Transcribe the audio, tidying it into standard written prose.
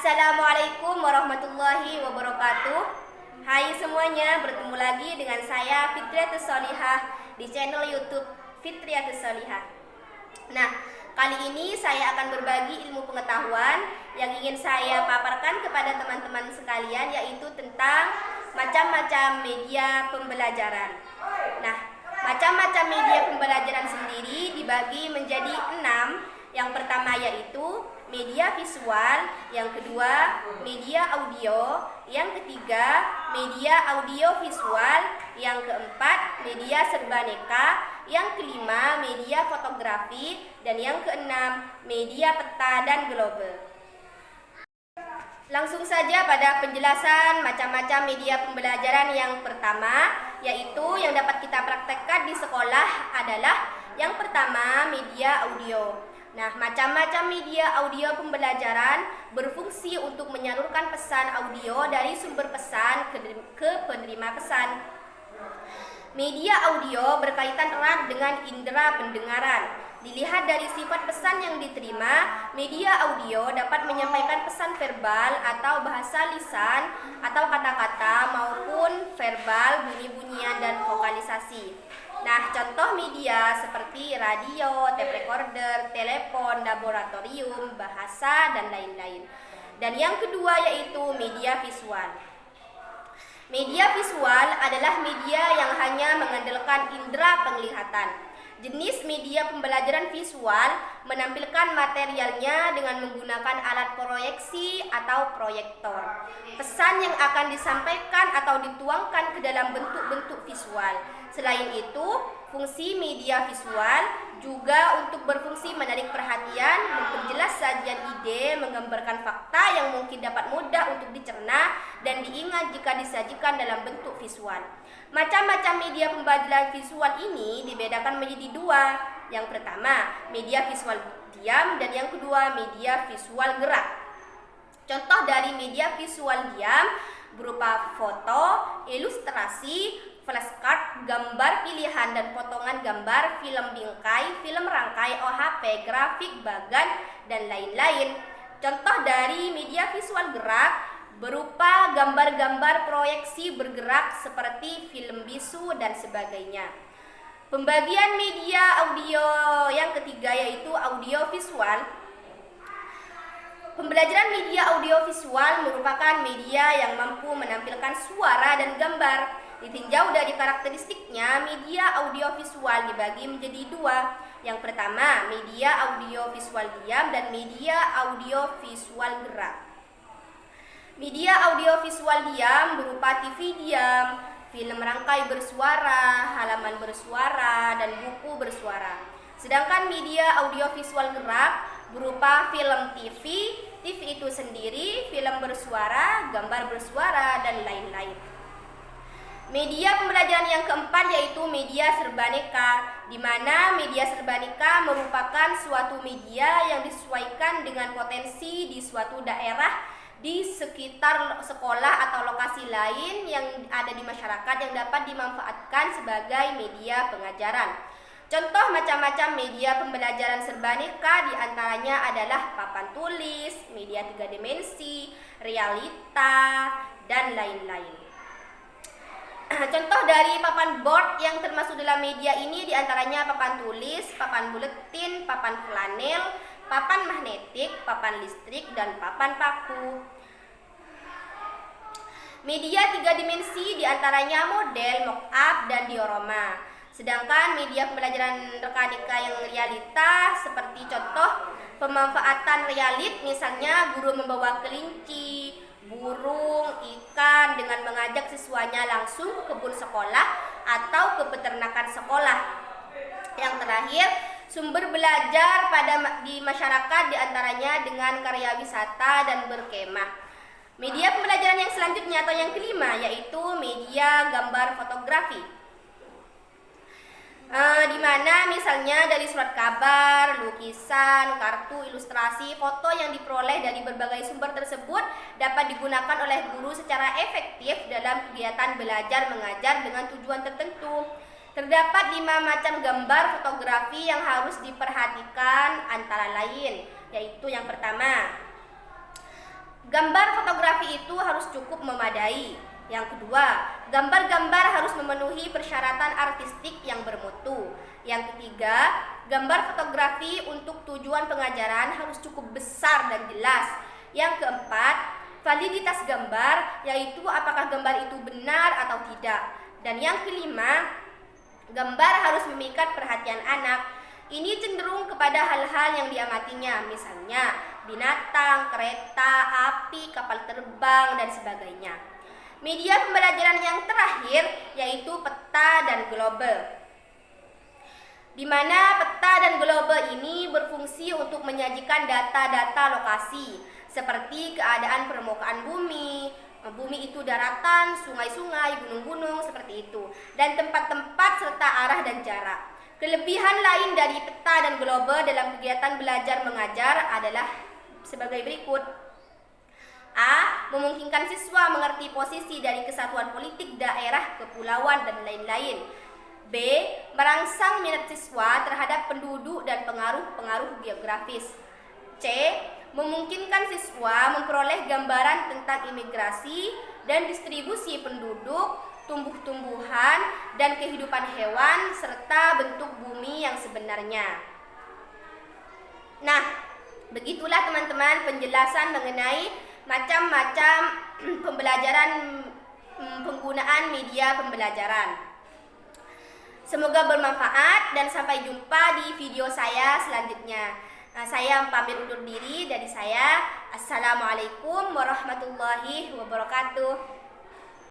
Assalamualaikum warahmatullahi wabarakatuh. Hai semuanya, bertemu lagi dengan saya Fitriatus Sholihah di channel YouTube Fitriatus Sholihah. Nah, kali ini saya akan berbagi ilmu pengetahuan yang ingin saya paparkan kepada teman-teman sekalian, yaitu tentang macam-macam media pembelajaran. Nah, macam-macam media pembelajaran sendiri dibagi menjadi 6. Yang pertama yaitu media visual, yang kedua media audio, yang ketiga media audio visual, yang keempat media serbaneka, yang kelima media fotografi, dan yang keenam media peta dan globe. Langsung saja pada penjelasan macam-macam media pembelajaran. Yang pertama yaitu yang dapat kita praktekkan di sekolah adalah yang pertama media audio. Nah, macam-macam media audio pembelajaran berfungsi untuk menyalurkan pesan audio dari sumber pesan ke penerima pesan. Media audio berkaitan erat dengan indera pendengaran. Dilihat dari sifat pesan yang diterima, media audio dapat menyampaikan pesan verbal atau bahasa lisan atau kata-kata maupun verbal, bunyi-bunyian dan vokalisasi. Nah, contoh media seperti radio, tape recorder, telepon, laboratorium, bahasa, dan lain-lain. Dan yang kedua yaitu media visual. Media visual adalah media yang hanya mengandalkan indera penglihatan. Jenis media pembelajaran visual menampilkan materialnya dengan menggunakan alat proyeksi atau proyektor. Pesan yang akan disampaikan atau dituangkan ke dalam bentuk-bentuk visual. Selain itu, fungsi media visual juga untuk berfungsi menarik perhatian, memperjelas sajian ide, menggambarkan fakta yang mungkin dapat mudah untuk dicerna dan diingat jika disajikan dalam bentuk visual. Macam-macam media pembelajaran visual ini dibedakan menjadi dua. Yang pertama, media visual diam, dan yang kedua, media visual gerak. Contoh dari media visual diam berupa foto, ilustrasi, flashcard, gambar pilihan dan potongan gambar, film bingkai, film rangkai, OHP, grafik, bagan, dan lain-lain. Contoh dari media visual gerak berupa gambar-gambar proyeksi bergerak seperti film bisu dan sebagainya. Pembagian media audio yang ketiga yaitu audio visual. Pembelajaran media audio visual merupakan media yang mampu menampilkan suara dan gambar. Ditinjau dari karakteristiknya, media audio visual dibagi menjadi dua. Yang pertama, media audio visual diam dan media audio visual gerak. Media audio visual diam berupa TV diam, film rangkai bersuara, halaman bersuara, dan buku bersuara. Sedangkan media audio visual gerak berupa film TV, TV itu sendiri, film bersuara, gambar bersuara, dan lain-lain. Media pembelajaran yang keempat yaitu media serbaneka, di mana media serbaneka merupakan suatu media yang disesuaikan dengan potensi di suatu daerah, di sekitar sekolah atau lokasi lain yang ada di masyarakat yang dapat dimanfaatkan sebagai media pengajaran. Contoh macam-macam media pembelajaran serbaneka diantaranya adalah papan tulis, media 3 dimensi, realita, dan lain-lain. Contoh dari papan board yang termasuk dalam media ini diantaranya papan tulis, papan buletin, papan flanel, papan magnetik, papan listrik, dan papan paku. Media 3 dimensi diantaranya model, mock-up, dan diorama. Sedangkan media pembelajaran rekanika yang realita seperti contoh pemanfaatan realit, misalnya guru membawa kelinci, burung, ikan dengan mengajak siswanya langsung ke kebun sekolah atau ke peternakan sekolah. Yang terakhir, sumber belajar di masyarakat diantaranya dengan karya wisata dan berkemah. Media pembelajaran yang selanjutnya atau yang kelima yaitu media gambar fotografi. Di mana misalnya dari surat kabar, lukisan, kartu, ilustrasi, foto yang diperoleh dari berbagai sumber tersebut dapat digunakan oleh guru secara efektif dalam kegiatan belajar mengajar dengan tujuan tertentu. Terdapat 5 macam gambar fotografi yang harus diperhatikan, antara lain yaitu yang pertama, Gambar fotografi itu harus cukup memadai. Yang kedua, gambar-gambar harus memenuhi persyaratan artistik yang bermutu. Yang ketiga, gambar fotografi untuk tujuan pengajaran harus cukup besar dan jelas. Yang keempat, validitas gambar, yaitu apakah gambar itu benar atau tidak. Dan yang kelima, gambar harus memikat perhatian anak. Ini cenderung kepada hal-hal yang diamatinya, misalnya binatang, kereta, api, kapal terbang, dan sebagainya. Media pembelajaran yang terakhir yaitu peta dan globe, di mana peta dan globe ini berfungsi untuk menyajikan data-data lokasi seperti keadaan permukaan bumi, bumi itu daratan, sungai-sungai, gunung-gunung seperti itu, dan tempat-tempat serta arah dan jarak. Kelebihan lain dari peta dan globe dalam kegiatan belajar mengajar adalah sebagai berikut. A. Memungkinkan siswa mengerti posisi dari kesatuan politik daerah, kepulauan, dan lain-lain. B. Merangsang minat siswa terhadap penduduk dan pengaruh-pengaruh geografis. C. Memungkinkan siswa memperoleh gambaran tentang imigrasi dan distribusi penduduk, tumbuh-tumbuhan, dan kehidupan hewan, serta bentuk bumi yang sebenarnya. Nah, begitulah teman-teman penjelasan mengenai macam-macam pembelajaran, penggunaan media pembelajaran. Semoga bermanfaat dan sampai jumpa di video saya selanjutnya. Saya pamit undur diri dari saya. Assalamualaikum warahmatullahi wabarakatuh.